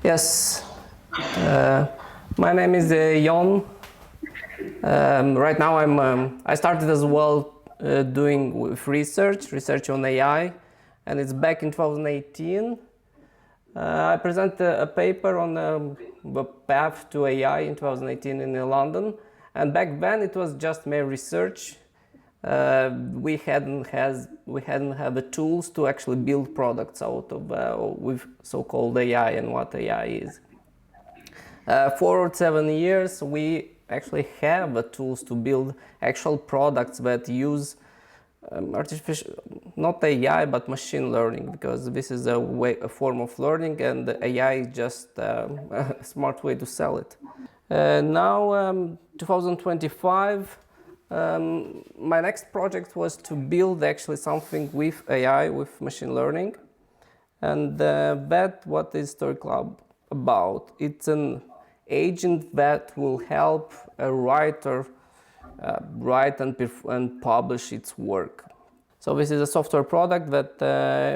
Yes, uh, my name is Jon. Right now, I started as well doing with research on AI, and it's back in 2018. I presented a paper on the path to AI in 2018 in London, and back then it was just mere research. We hadn't had the tools to actually build products out of with so-called AI and what AI is. Forward 7 years, we actually have the tools to build actual products that use artificial, not AI, but machine learning, because this is a form of learning, and the AI is just a smart way to sell it. Now, 2025, my next project was to build actually something with AI, with machine learning, and that what is Storyclub about. It's an agent that will help a writer write and publish its work. So this is a software product that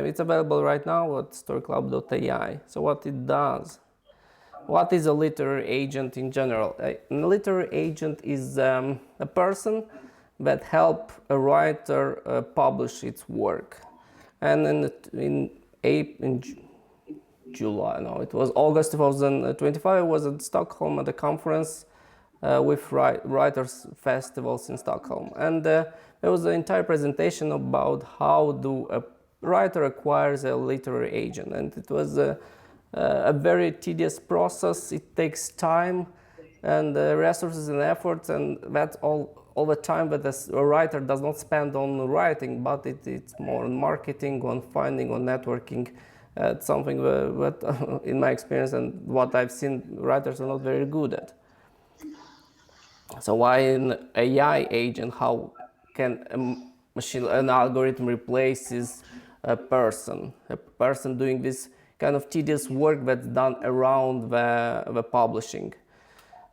it's available right now at Storyclub.ai. So what it does? What is a literary agent in general? A literary agent is a person that help a writer publish its work. And in July, no, it was August 2025. I was in Stockholm at a conference with writers festivals in Stockholm, and there was an entire presentation about how do a writer acquires a literary agent, and it was a very tedious process. It takes time and resources and efforts, and that's all the time that a writer does not spend on writing, but it's more on marketing, on finding, on networking. It's something that in my experience and what I've seen, writers are not very good at. So why an AI agent? How can an algorithm replaces a person doing this kind of tedious work that's done around the publishing?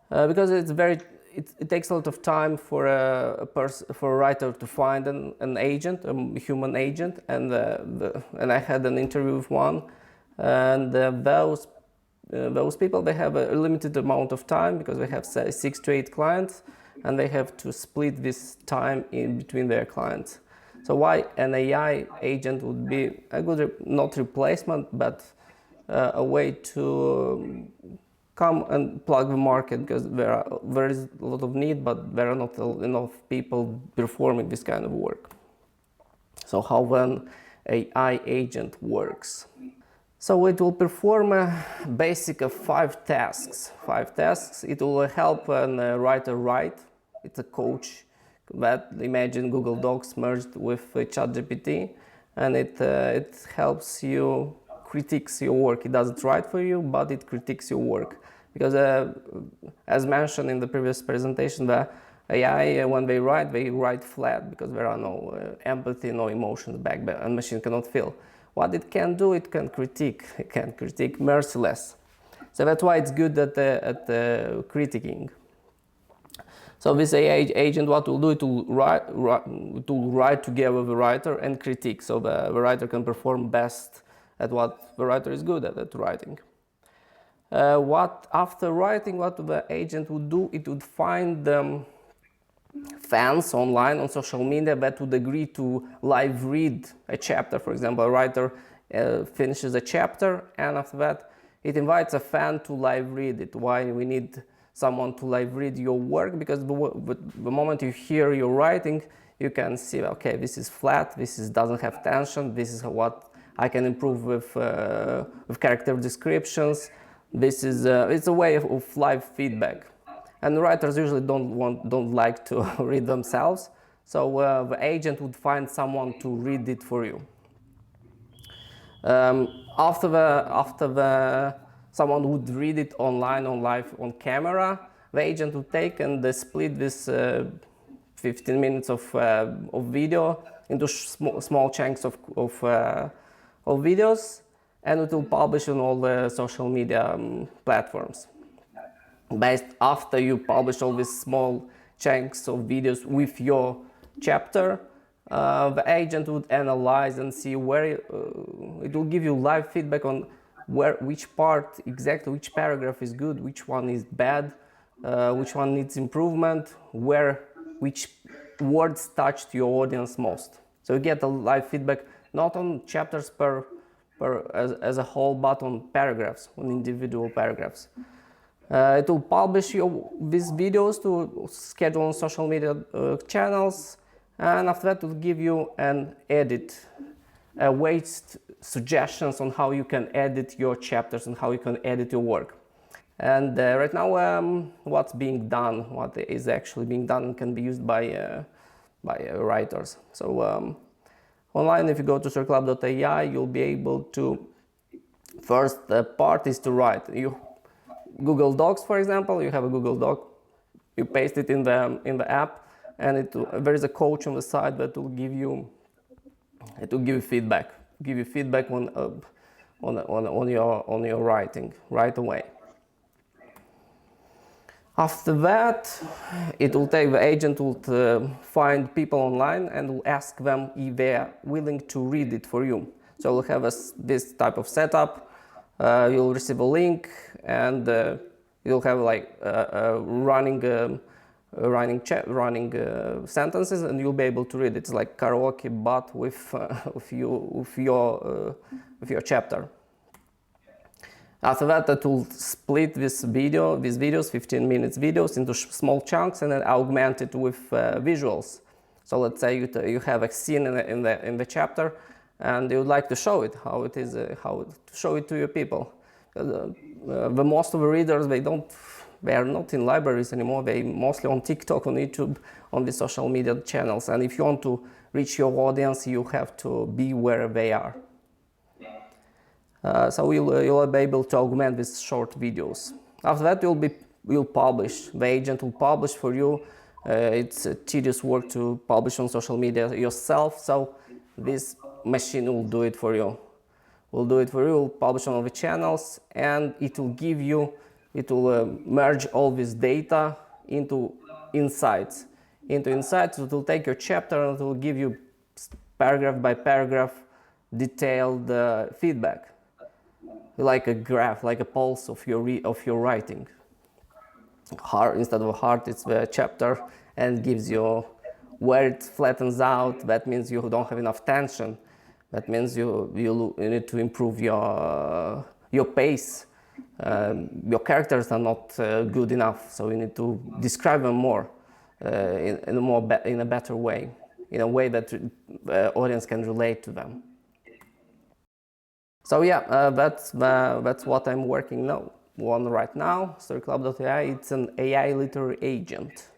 Because it takes a lot of time for a writer to find an agent, a human agent, and I had an interview with one, and those people, they have a limited amount of time because they have 6 to 8 clients, and they have to split this time in between their clients. So why an AI agent would be a good, not replacement, but a way to come and plug the market, because there is a lot of need, but there are not enough people performing this kind of work. So how an AI agent works? So it will perform a basic of 5 tasks. It will help a writer write. It's a coach that, imagine Google Docs merged with ChatGPT, and it helps you, critiques your work. It doesn't write for you, but it critiques your work. Because as mentioned in the previous presentation, the AI, when they write flat, because there are no empathy, no emotions back there, and machine cannot feel. What it can do, it can critique merciless. So that's why it's good at critiquing. So this AI agent, what will do, it will write together with the writer and critique, so the writer can perform best at what the writer is good at writing. After writing, what the agent would do, it would find fans online on social media that would agree to live read a chapter. For example, a writer finishes a chapter, and after that it invites a fan to live read it. Why we need someone to live read your work? Because the moment you hear your writing, you can see, okay, this is flat, doesn't have tension, this is what I can improve with character descriptions. It's a way of live feedback. And writers usually don't like to read themselves, so the agent would find someone to read it for you. After someone would read it online, on live, on camera, the agent would take and split this 15 minutes of video into small chunks of videos, and it will publish on all the social media platforms. After you publish all these small chunks of videos with your chapter, the agent would analyze and see where it will give you live feedback on which part exactly, which paragraph is good, which one is bad, which one needs improvement, which words touched your audience most. So you get a live feedback not on chapters as a whole, but on paragraphs, on individual paragraphs. It will publish these videos to schedule on social media channels, and after that it will give you an edit, waste suggestions on how you can edit your chapters and how you can edit your work. And right now, what's being done, what is actually being done, can be used by writers. So online, if you go to Storyclub.ai, you'll be able to, first part is to write. Google Docs, for example, you have a Google Doc, you paste it in the app, and there is a coach on the side that will give you feedback, on your writing right away. After that, the agent will find people online and will ask them if they are willing to read it for you. So we'll have this type of setup. You'll receive a link, and you'll have like running sentences, and you'll be able to read it. It's like karaoke, but with your chapter. After that, it will split these videos, 15 minutes videos, into small chunks, and then augment it with visuals. So let's say you have a scene in the chapter, and you would like to show it, how to show it to your people. The most of the readers, they are not in libraries anymore. They mostly on TikTok, on YouTube, on the social media channels. And if you want to reach your audience, you have to be where they are. So you'll be able to augment these short videos. After that, you'll publish. The agent will publish for you. It's a tedious work to publish on social media yourself, so this machine will do it for you. Will publish on all the channels, and it will merge all this data into insights. It will take your chapter and it will give you paragraph by paragraph detailed feedback, like a graph, like a pulse of your writing. Instead of a heart, it's the chapter, and gives you where it flattens out. That means you don't have enough tension. That means you need to improve your pace. Your characters are not good enough, so you need to describe them more in a better way, in a way that the audience can relate to them. So yeah, that's what I'm working on right now. Storyclub.ai, it's an AI literary agent.